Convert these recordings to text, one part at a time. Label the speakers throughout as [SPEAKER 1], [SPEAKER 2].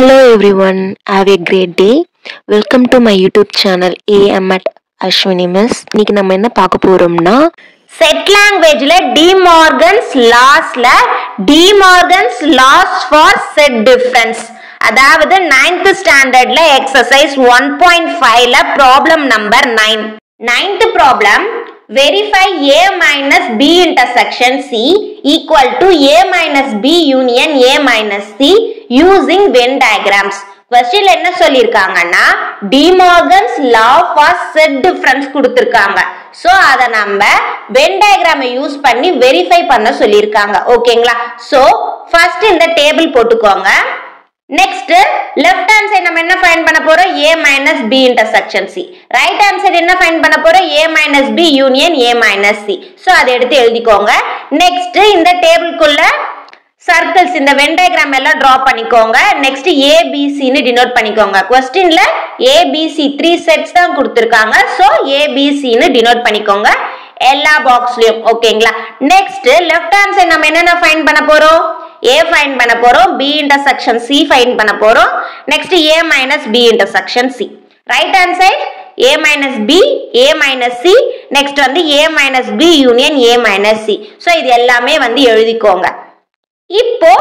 [SPEAKER 1] Hello everyone, have a great day. Welcome to my YouTube channel AM at Ashwini Miss. இன்னைக்கு நம்ம என்ன பார்க்க போறோம்னா
[SPEAKER 2] set languageல De Morgan's laws for set difference. அதாவது 9th standardல exercise 1.5ல problem number 9. 9th problem, verify A minus B intersection C equal to A minus B union A minus C using Venn diagrams. Question என்ன சொல்லிருக்காங்கன்னா De Morgan's law for set difference கொடுத்திருக்காங்க. So அத நம்ம Venn diagram use பண்ணி verify பண்ண சொல்லிருக்காங்க. ஓகேங்களா? So first இந்த table போட்டுக்கோங்க. Next left hand side நம்ம என்ன ஃபைண்ட் பண்ண போறோம்? A minus B intersection C. Right hand side என்ன ஃபைண்ட் பண்ண போறோம்? A minus B union A minus C. So அதை எடுத்து எழுதிக்கோங்க. Next இந்த டேபிள்க்குள்ள circles இந்த Venn diagram எல்லாம் draw பண்ணிக்கோங்க. Next A B C ன்னு denote பண்ணிக்கோங்க. Questionல A B C 3 sets தான் கொடுத்திருக்காங்க. So A B C ன்னு denote பண்ணிக்கோங்க எல்லா பாக்ஸ்லயும். ஓகேங்களா? Next left hand side நம்ம என்னென்ன ஃபைண்ட் பண்ண போறோம்? A find பண்ண போறோம், B intersection C find பண்ண போறோம். Next A minus B intersection C. Right hand side A minus B, A minus C. Next வந்து A minus B union A minus C. So இது எல்லாமே வந்து எழுதிக்கோங்க. இப்போ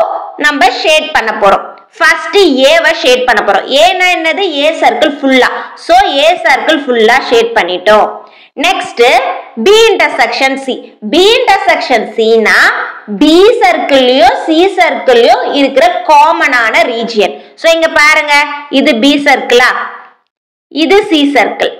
[SPEAKER 2] நம்ம ஷேட் பண்ண போறோம். First A வ ஷேட் பண்ண போறோம். A னா என்னது? A circle ஃபுல்லா. So A circle ஃபுல்லா ஷேட் பண்ணிட்டோம். Next B intersection C. B intersection C னா B circle-லியோ C circle-லியோ இருக்கிற காமனான ரீஜியன். சோ இங்க பாருங்க, இது B circle-ஆ, இது C circle.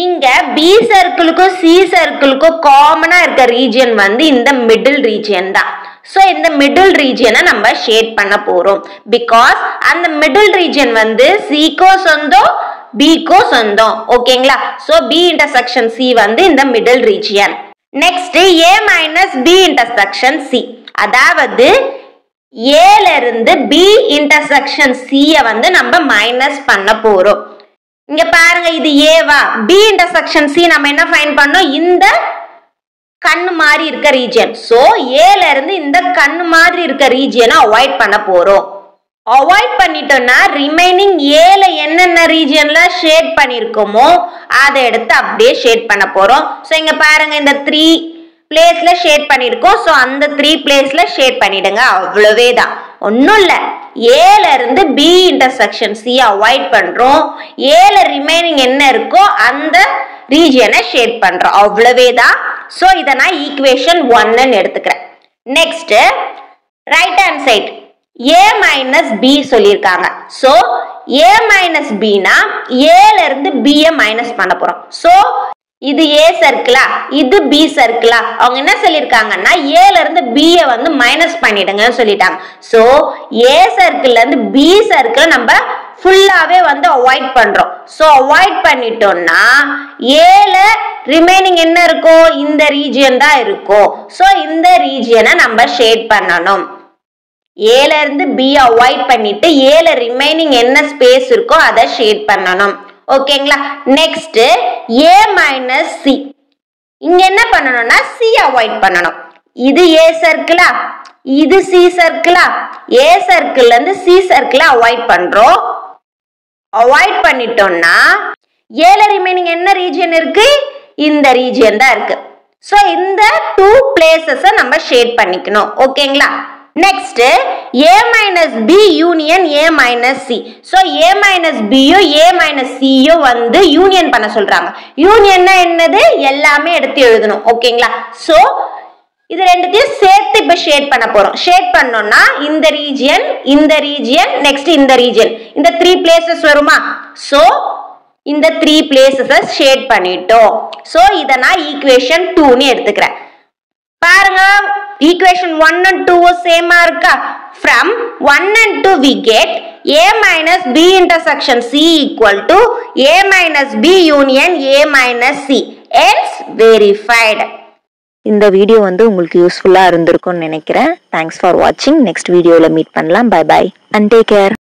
[SPEAKER 2] இங்க B circle-க்கும் C circle-க்கும் காமனா இருக்க ரீஜியன் வந்து இந்த மிடில் ரீஜியன் தான். சோ இந்த மிடில் ரீஜியனை நம்ம ஷேட் பண்ண போறோம். பிகாஸ் அந்த மிடில் ரீஜியன் வந்து C-க்கோ சொந்தம் B-க்கோ சொந்தம். ஓகேங்களா? சோ B intersection C வந்து இந்த middle region. Next A minus B intersection C. அதாவது A ல இருந்து B intersection C வந்து நம்ம மைனஸ் பண்ண போறோம். இங்க பாருங்க, இது A வா? B intersection C நம்ம என்ன ஃபைண்ட் பண்ணோம்? இந்த கண்ணு மாதிரி இருக்க ரீஜியன். சோ A ல இருந்து இந்த கண்ணு மாதிரி இருக்க ரீஜியனை அவாய்ட் பண்ண போறோம். அவாய்ட் பண்ணிட்டோம்னா ரிமைனிங் A ல என்னென்ன ரீஜியன்ல ஷேட் பண்ணிருக்கோமோ அதை எடுத்து அப்படியே ஷேட் பண்ண போறோம். சோ இங்க பாருங்க, இந்த 3 பிளேஸ்ல ஷேட் பண்ணிருக்கோம். சோ அந்த 3 பிளேஸ்ல ஷேட் பண்ணிடுங்க. அவ்வளவே தான், ஒன்னும் இல்ல. A ல இருந்து B intersection C அவாய்ட் பண்றோம். A ல ரிமைனிங் என்ன இருக்கோ அந்த ரீஜியனை ஷேட் பண்றோம். அவ்வளவே தான். சோ இத நான் ஈக்குவேஷன் 1 ன்னு எடுத்துக்கிறேன். Next right hand side A minus B சொல்லிருக்காங்க. சோ A minus B னா A ல இருந்து B ய மைனஸ் பண்ண போறோம். சோ இது A சர்க்கிளா, இது B சர்க்கிளா? அவங்க என்ன சொல்லிருக்காங்கன்னா A ல இருந்து B ய வந்து மைனஸ் பண்ணிடுங்கன்னு சொல்லிட்டாங்க. சோ A சர்க்கிள்ல இருந்து B சர்க்கிள் நம்ம ஃபுல்லாவே வந்து அவாய்ட் பண்றோம். சோ அவாய்ட் பண்ணிட்டோம்னா A ல ரிமைனிங் என்ன இருக்கும்? இந்த ரீஜியன் தான் இருக்கும். சோ இந்த ரீஜியனை நம்ம ஷேட் பண்ணணும். A ல இருந்து B அவாய்ட் பண்ணிட்டு A ல ரிமைனிங் என்ன ஸ்பேஸ் இருக்கோ அதை ஷேட் பண்ணணும். ஓகேங்களா? Next A minus C. இங்க என்ன பண்ணணும்னா C அவாய்ட் பண்ணணும். இது A சர்க்கிளா, இது C சர்க்கிளா? A சர்க்கிள்ல இருந்து C சர்க்கிள அவாய்ட் பண்றோம். அவாய்ட் பண்ணிட்டோம்னா A ல ரிமைனிங் என்ன ரீஜியன் இருக்கு? இந்த ரீஜியன் தான் இருக்கு. சோ இந்த 2 பிளேசஸ் நம்ம ஷேட் பண்ணிக்கணும். ஓகேங்களா? Next A minus B union A minus C. So A minus B யோ A minus C யோ வந்து யூனியன் பண்ண சொல்றாங்க. யூனியன்னா என்னது? எல்லாமே எடுத்து எழுதணும். ஓகேங்களா? சோ இது ரெண்டுத்தையும் சேர்த்து இப்ப ஷேட் பண்ண போறோம். ஷேட் பண்ணோம்னா இந்த ரீஜியன், இந்த ரீஜியன், நெக்ஸ்ட் இந்த ரீஜியன், இந்த 3 பிளேசஸ் வருமா? சோ இந்த 3 பிளேசஸ் ஷேட் பண்ணிட்டோம். சோ இத நான் ஈக்குவேஷன் 2 ன்னு எடுத்துக்கிறேன். பாருங்க, equation 1 and 2 சேமா இருக்கா? From 1 and 2 we get A minus B intersection C equal to A minus B union A minus C. Hence verified.
[SPEAKER 1] இந்த வீடியோ வந்து உங்களுக்கு யூஸ்ஃபுல்லா இருந்திருக்கும்னு நினைக்கிறேன். Thanks for watching. Next வீடியோல மீட் பண்ணலாம். Bye bye and take care.